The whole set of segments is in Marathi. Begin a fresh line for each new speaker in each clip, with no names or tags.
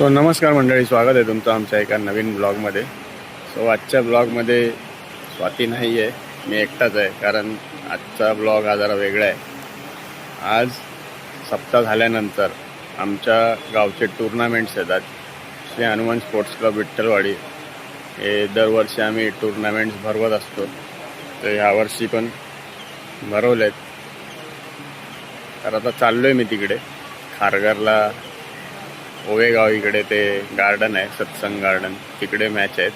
नमस्कार मंडळी, स्वागत आहे तुमचं आमच्या एका नवीन ब्लॉगमध्ये. आजच्या ब्लॉगमध्ये स्वाती नाही आहे, मी एकटाच आहे. कारण आजचा ब्लॉग हा जरा वेगळा आहे. आज सप्ताह झाल्यानंतर आमच्या गावचे टुर्नामेंट्स येतात. श्री हनुमान स्पोर्ट्स क्लब विठ्ठलवाडी हे दरवर्षी आम्ही टुर्नामेंट्स भरवत असतो. तर ह्यावर्षी पण भरवलेत. तर आता चाललो आहे मी तिकडे खारघरला. ओवेगाव इकडे ते गार्डन आहे, सत्संग गार्डन, तिकडे मॅच आहेत.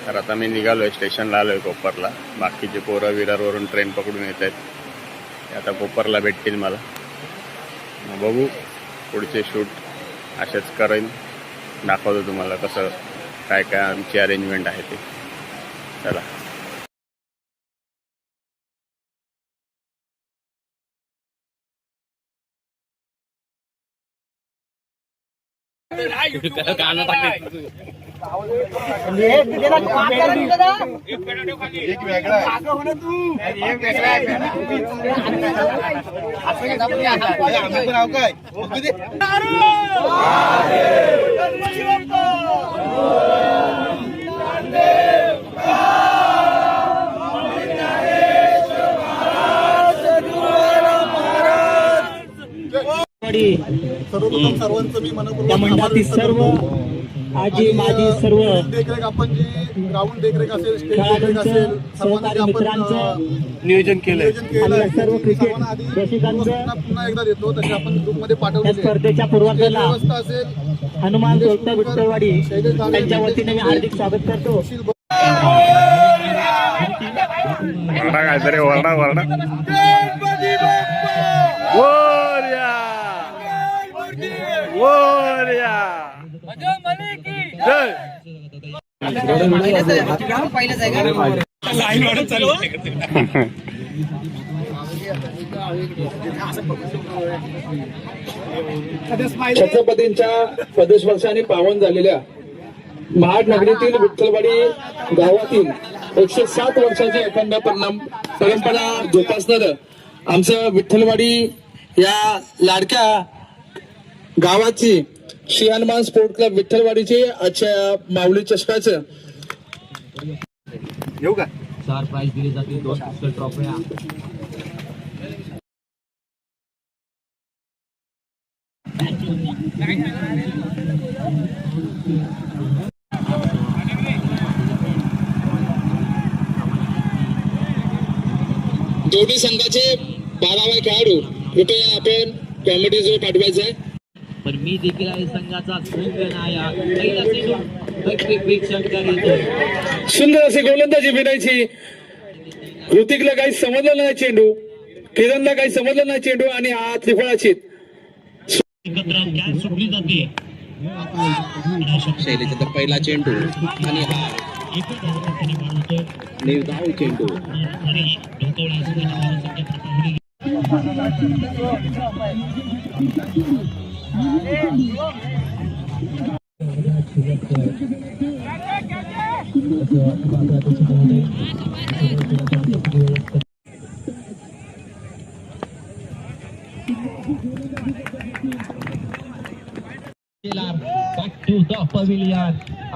तर आता मी निघालो आहे, स्टेशनला आलो आहे कोपरला. बाकीचे पोरं विरारवरून ट्रेन पकडून येत आहेत. ते आता कोपरला भेटतील मला. मग बघू पुढचे शूट असेच करेन, दाखवतो तुम्हाला कसं काय काय आमची अरेंजमेंट आहे ते. चला.
सर्वप्रथम सर्वांचं मी
मंडळातील सर्व आजी माजी सर्व
देखरेख, आपण जी ग्राउंड देखरेख असेल, स्टेज देखरेख असेल, सर्वांना
मित्रांचं
नियोजन केलंय.
सर्व क्रिकेट रसिकांचं
पुन्हा एकदा देतो. तसे आपण ग्रुपमध्ये पाठवले
स्पर्धेच्या पूर्वार्धाला
व्यवस्था असेल.
हनुमान विठ्ठलवाडी त्यांच्या वतीने मी हार्दिक स्वागत करतो.
काहीतरी वरडा वरडा
छत्रपतींच्या पदस्पर्शाने पावन झालेल्या महाड नगरीतील विठ्ठलवाडी गावातील 107 वर्षाची अखंड परंपरा जोपासणार आमचं विठ्ठलवाडी या लाडक्या गावाची श्री हनुमान स्पोर्ट क्लब विठ्ठलवाडीचे आजच्या माऊली चषकाचं
येऊ का
4 प्राइज दिले जातील, 2 पुस्तक ट्रॉफ्या.
दोन्ही संघाचे 12 खेळाडू कृपया आपण कॉमेडी जो पाठवायचा आहे.
पण मी देखील आहे संघाचा पहिला षटकार येतो.
सुंदर असे गोलंदाजी विनायची. ऋतिकला काही समजलं नाही चेंडू, किरणला काही समजलं नाही चेंडू आणि हा त्रिफळाची
सुटली जाते.
शैलीचा तर पहिला चेंडू आणि हा निर्धाव चेंडू.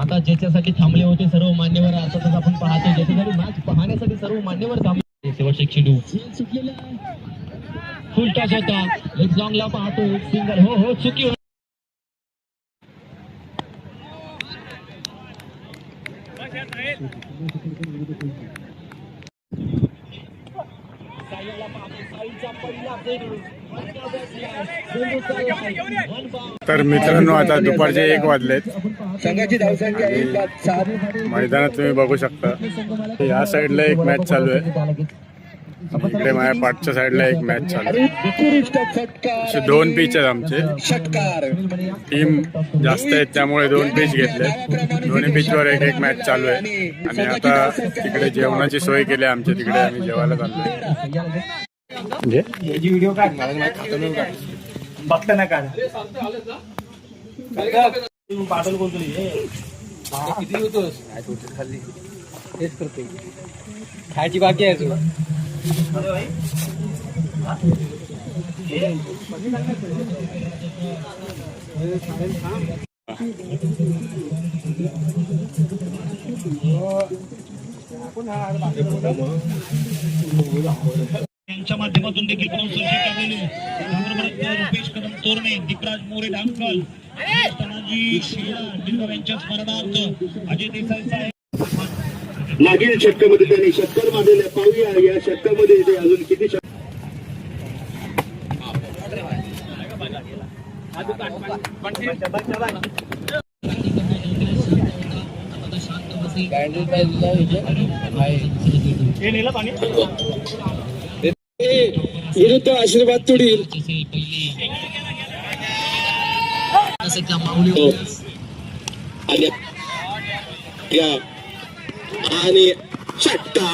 आता ज्याच्यासाठी थांबले होते सर्व मान्यवर, अर्थातच आपण पाहतो ज्याच्यासाठी मॅच पाहण्यासाठी सर्व मान्यवर थांबले. शेवटचे चेंडू फुल टॉस होता, एक लॉंगला पाहतो, सिंगल. हो चुकी हो.
तर मित्रांनो, आता दुपारचे 1 वाजलेत.
संघाची धावसंख्या
मैदानात तुम्ही बघू शकता. या साईडला एक मॅच चालू आहे, इकडे माझ्या पाठच्या साईडला एक मॅच चालू आहे. असे 2 पिच आहेत आमचे. टीम जास्त आहेत त्यामुळे 2 पिच घेतले. दोन्ही पिचवर एक मॅच चालू आहे. आणि आता तिकडे जेवणाची सोय केली आहे आमच्या तिकडे. आम्ही जेवायला चाललोय.
व्हिडिओ काढ, बघता ना काढ. पाटल बोलतो किती होतोस खाल्ली तेच करते. खायची बाकी आहे तुला. यांच्या माध्यमातून देखील रुपेश कदम तोरणे, दीपराज मोरे डांगकल, तानाजी शेळा यांच्या स्मरणार्थ अजय देसाई साहेब
मागील षटकामध्ये त्यांनी षटकार मारलेले पाहूया या षटकामध्ये ते अजून किती विरुद्ध आशीर्वाद तुडील आणि षटका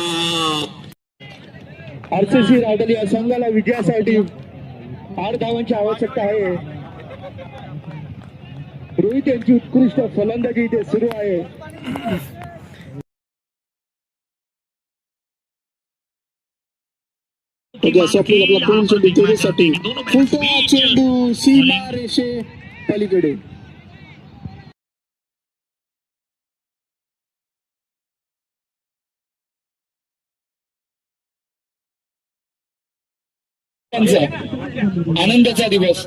आरसीसी रायडर या संघाला विजयासाठी 8 धावांची आवश्यकता आहे. रोहित यांची उत्कृष्ट फलंदाजी इथे सुरू आहे. स्वप्नील आपला पूर्ण चेंडू तेवढ्यासाठी फुलटा चेंडू सीमा रेषे पलीकडे. आनंदाचा दिवस.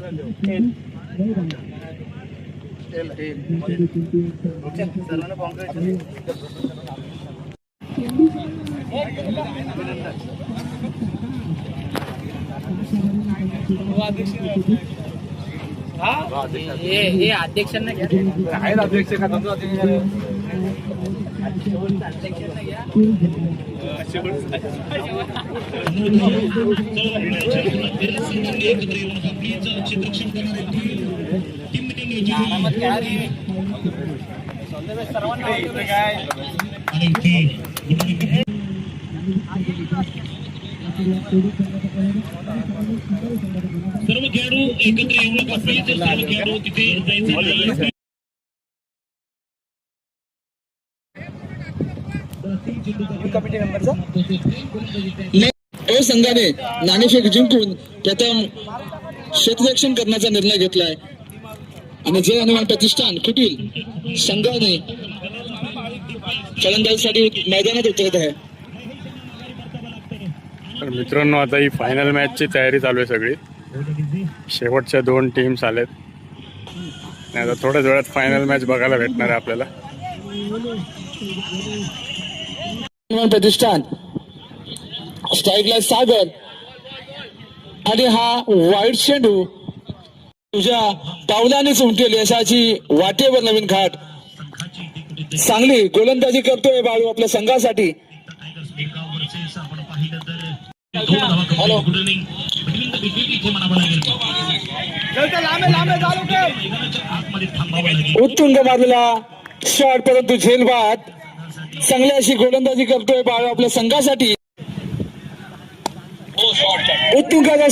अध्यक्षांना घ्या. अध्यक्ष
सर्व खेळाडू एकत्र येऊ नका. सर्व खेळाडू तिथे जायचं.
संघाने नाणेफेक जिंकून प्रथम क्षेत्ररक्षण करण्याचा निर्णय घेतलाय आणि जे हनुमान प्रतिष्ठान कुटील संघाने फलंदाजीसाठी मैदानात उतरत आहे.
तर मित्रांनो, आता ही फायनल मॅचची तयारी चालू आहे सगळी. शेवटच्या 2 टीम्स आलेत आणि आता थोड्याच वेळात फायनल मॅच बघायला भेटणार आहे आपल्याला.
हनुमान प्रतिष्ठान स्ट्राईकला सागर आणि हा वाईट चेंडू तुझ्या पावलानेच उमटेल यशाची वाटेवर नवीन घाट. चांगली गोलंदाजी करतोय बाळू आपल्या संघासाठी. उत्तुंग मारलेला शॉट, परंतु झेलबाद. चांगली अशी गोलंदाजी करतोय बाळू आपल्या संघासाठी. उत्तुंगाचा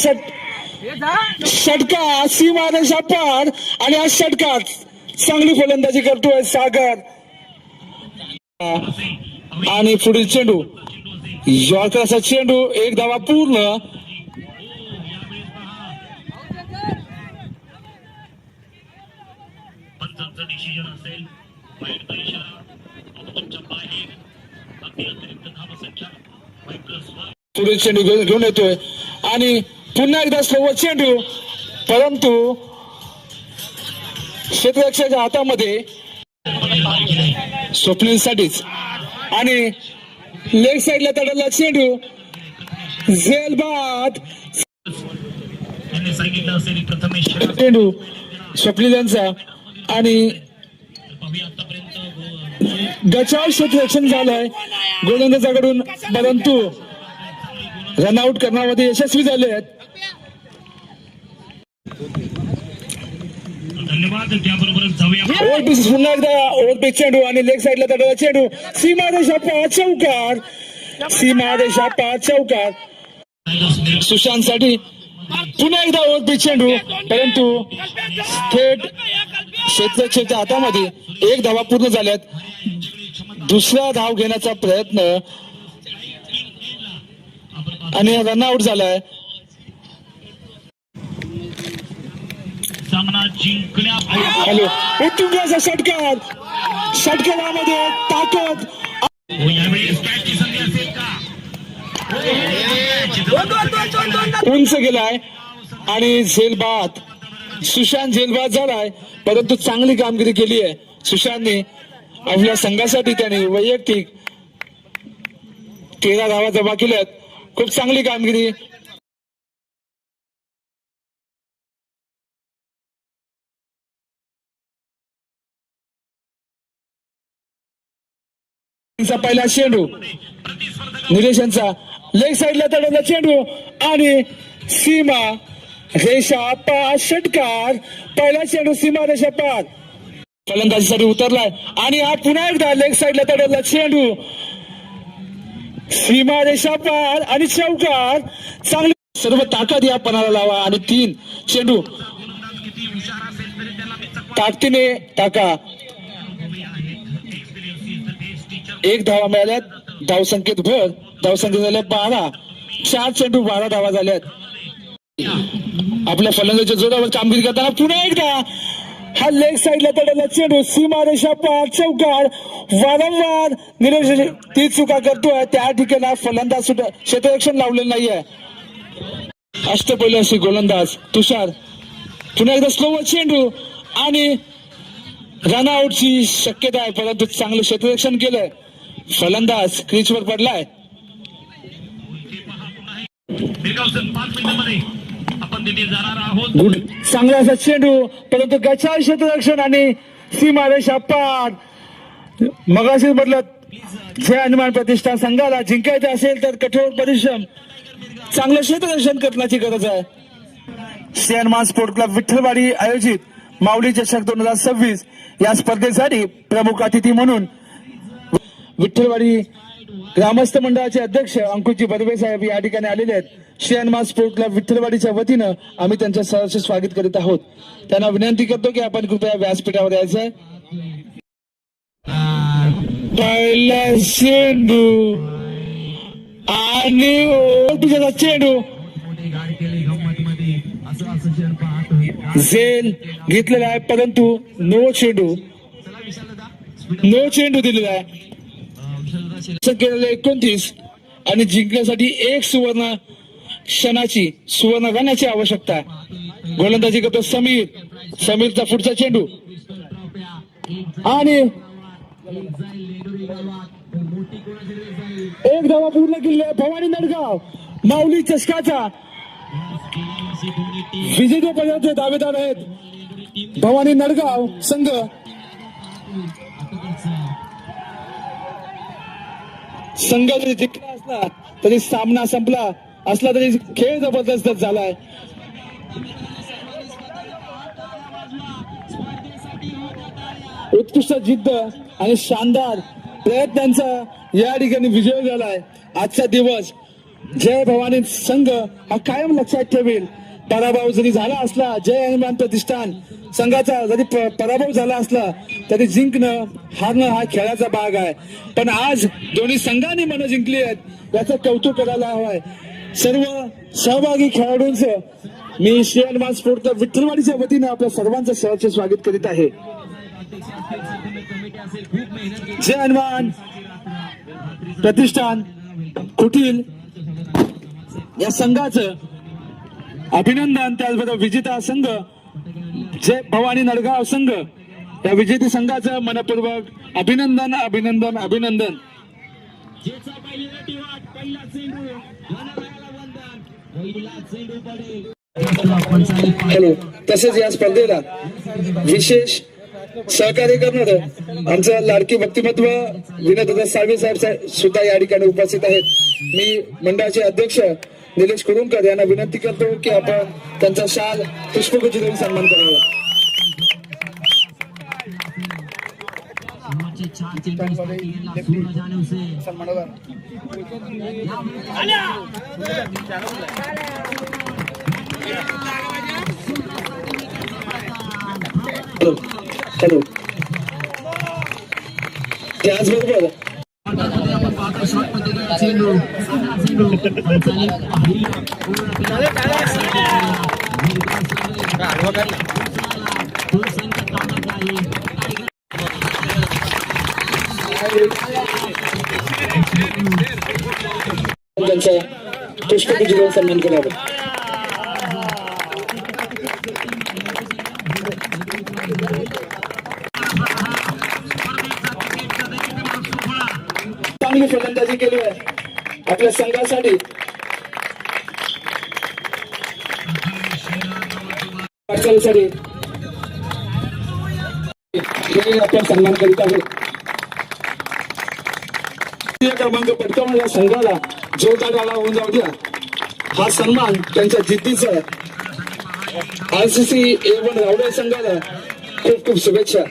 षटका सीमारेषा पार आणि या षटकात चांगली गोलंदाजी करतोय सागर. आणि पुढील चेंडू यॉर्करचा चेंडू 1 धावा पूर्ण. पुढील चेंडू घेऊन येतोय आणि पुन्हा एकदा स्लोवर चेंडू, परंतु क्षेत्ररक्षकाच्या हातामध्ये स्वप्नीलसाठीच. आणि लेग साईडला तडला चेंडू झेलबाद. चेंडू स्वप्नील यांचा आणि गचाव क्षेत्ररक्षण झालंय गोलंदाजाकडून, परंतु रनआउट करण्यामध्ये यशस्वी झाले आहेत.
धन्यवाद. त्याबरोबरच जाऊया
पुन्हा एकदा ओव्हरपिच चेंडू आणि लेग साईडला तडला चेंडू सीमारेषा पार चौकार. सीमारेषा पार चौकार सुशांत साठी. पुन्हा एकदा ओव्हरपिच चेंडू, परंतु थेट क्षेत्ररक्षकाच्या हातामध्ये 1 धावा पूर्ण झाल्यात. दुसरा धाव घेण्याचा प्रयत्न आणि रनआउट झालाय.
सामना जिंकण्या
हॅलो उत्तुंगाचा षटकार षटकारामध्ये ताकद
यावेळेस कॅचची संधी असेल का
उंच गेलाय आणि झेलबाद सुशांत झेलबाद झालाय परंतु चांगली कामगिरी केली आहे सुशांतने आपल्या संघासाठी त्याने वैयक्तिक 13 धावा जमा केल्यात खूप चांगली कामगिरी पहिला चेंडू निलेशांचा लेग साईडला तडवला चेंडू आणि सीमा रेषा पार षटकार पहिला चेंडू सीमा रेषा पार फलंदाजीसाठी उतरलाय आणि हा पुन्हा एकदा लेग साईडला तडवला चेंडू सीमा रेषा पार आणि चौकार चांगली सर्व ताकद या पणाला लावा आणि 3 चेंडू ताकदीने टाका 1 धावा मिळाल्यात धावसंख्येत भर धावसंख्या झाल्या 12 4 चेंडू 12 धावा झाल्यात आपल्या फलंदाजीच्या जोरावर कामगिरी करताना पुन्हा एकदा हा लेग साईडला तडवला चेंडू सीमा रेषा पार चौकार वारंवार निलेश ती चुका करतोय त्या ठिकाणी फलंदाज सुद्धा क्षेत्ररक्षण लावलेलं नाहीये अष्टपैलू गोलंदाज तुषार पुन्हा एकदा स्लो चेंडू आणि रनआउटची शक्यता आहे परंतु चांगलं क्षेत्ररक्षण केलंय फलंदाज क्रीजवर पडलाय
आपण तिथे जाणार आहोत
गुड चांगला असा चेंडू परंतु गचाळ क्षेत्ररक्षण आणि सीमा रेषा पार मगाशी म्हटलं जय हनुमान प्रतिष्ठान संघाला जिंकायचं असेल तर कठोर परिश्रम चांगलं क्षेत्ररक्षण करण्याची गरज आहे जय हनुमान स्पोर्ट क्लब विठ्ठलवाडी आयोजित माऊली चषक 2026 या स्पर्धेसाठी प्रमुख अतिथी म्हणून विठ्ठलवाडी ग्रामस्थ मंडळाचे अध्यक्ष अंकुशजी बर्वे साहेब या ठिकाणी आलेले आहेत श्री हनुमान स्पोर्ट क्लब विठ्ठलवाडीच्या वतीनं आम्ही त्यांचं सहर्ष स्वागत करीत आहोत त्यांना विनंती करतो की आपण कृपया व्यासपीठावर यायचंय पहिला चेंडू आणि ओटीचा चेंडू झेल घेतलेला आहे परंतु नो चेंडू दिलेला आहे केलेले 29 आणि जिंकण्यासाठी 1 सुवर्ण रनाची आवश्यकता आहे गोलंदाजी करतो समीरचा पुढचा चेंडू आणि 1 धावा पूर्ण केली आहे भवानी नडगाव माऊली चषकाचा विजेतेपदाचे दावेदार आहेत भवानी नडगाव संघ जरी जिंकला असला तरी सामना संपला असला तरी खेळ जबरदस्त झालाय उत्कृष्ट जिद्द आणि शानदार प्रयत्नांचा या ठिकाणी विजय झालाय आजचा दिवस जय भवानी संघ हा कायम लक्षात ठेवेल पराभव जरी झाला असला जय हनुमान प्रतिष्ठान संघाचा जरी पराभव झाला असला तरी जिंकणं हारणं हा खेळाचा भाग आहे पण आज दोन्ही संघांनी मनं जिंकली आहेत याचं कौतुक करायला हवंय सर्व सहभागी खेळाडूंचं मी श्री हनुमान स्पोर्ट क्लब विठ्ठलवाडीच्या वतीनं आपल्या सर्वांचं सहर्ष स्वागत करीत आहे जय हनुमान प्रतिष्ठान कुटील या संघाचं अभिनंदन त्याचबरोबर विजेता संघ जय भवानी नडगाव संघ या विजेते संघाचं मनपूर्वक अभिनंदन हॅलो तसेच या स्पर्धेला विशेष सहकार्य करणार आमचं लाडकी व्यक्तिमत्व विनोद साळवे साहेब सुद्धा या ठिकाणी उपस्थित आहेत मी मंडळाचे अध्यक्ष निलेश कुरुंकर यांना विनंती करतो की आपण त्यांचा शाल पुष्पगुच्छ देऊन सन्मान करावा हॅलो त्याचबरोबर त्यांचा पुष्पगुच्छ देऊन सन्मान करावा. चांगली फलंदाजी केली आहे आपल्या संघासाठी. वाटचालीसाठी आपण सन्मान करीत आहोत. क्रमांक पटकावणाऱ्या संघाला जोरदार टाळ्या होऊन जाऊ द्या. हा सन्मान त्यांच्या जिद्दीचा आहे. RCC A1 रावडे संघाला खूप खूप शुभेच्छा.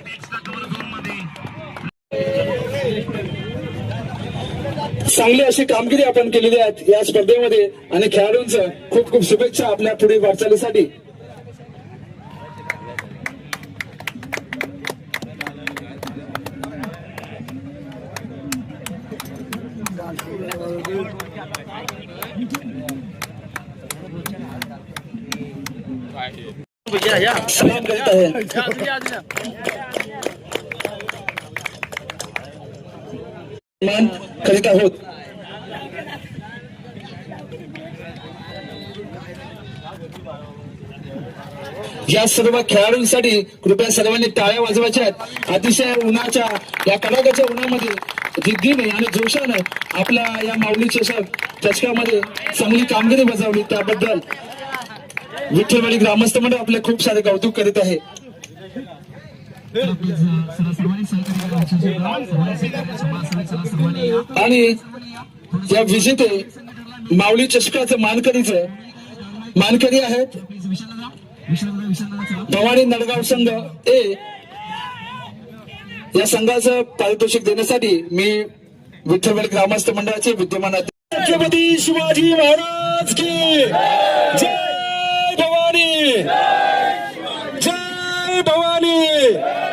चांगली अशी कामगिरी आपण केलेली आहे या स्पर्धेमध्ये आणि खेळाडूंचं खूप खूप शुभेच्छा आपल्या पुढील वाटचालीसाठी. सलाम करीत आहे. सन्मान करीत आहोत. या सर्व खेळाडूंसाठी कृपया सर्वांनी टाळ्या वाजवायच्या आहेत. अतिशय उन्हाच्या या कडाक्याच्या उन्हामध्ये जिद्दीने आणि जोशाने आपल्या या माऊली चषकामध्ये चांगली कामगिरी बजावली त्याबद्दल विठ्ठलवाडी ग्रामस्थ मंडळ आपले खूप सारे कौतुक करीत आहे. आणि या विजेते माऊली चषकाचं मानकरी आहेत भवानी नडगाव संघ ए. या संघाचं पारितोषिक देण्यासाठी मी विठ्ठलवाडी ग्रामस्थ मंडळाचे विद्यमान छत्रपती शिवाजी महाराज की जय भवानी, जय भवानी.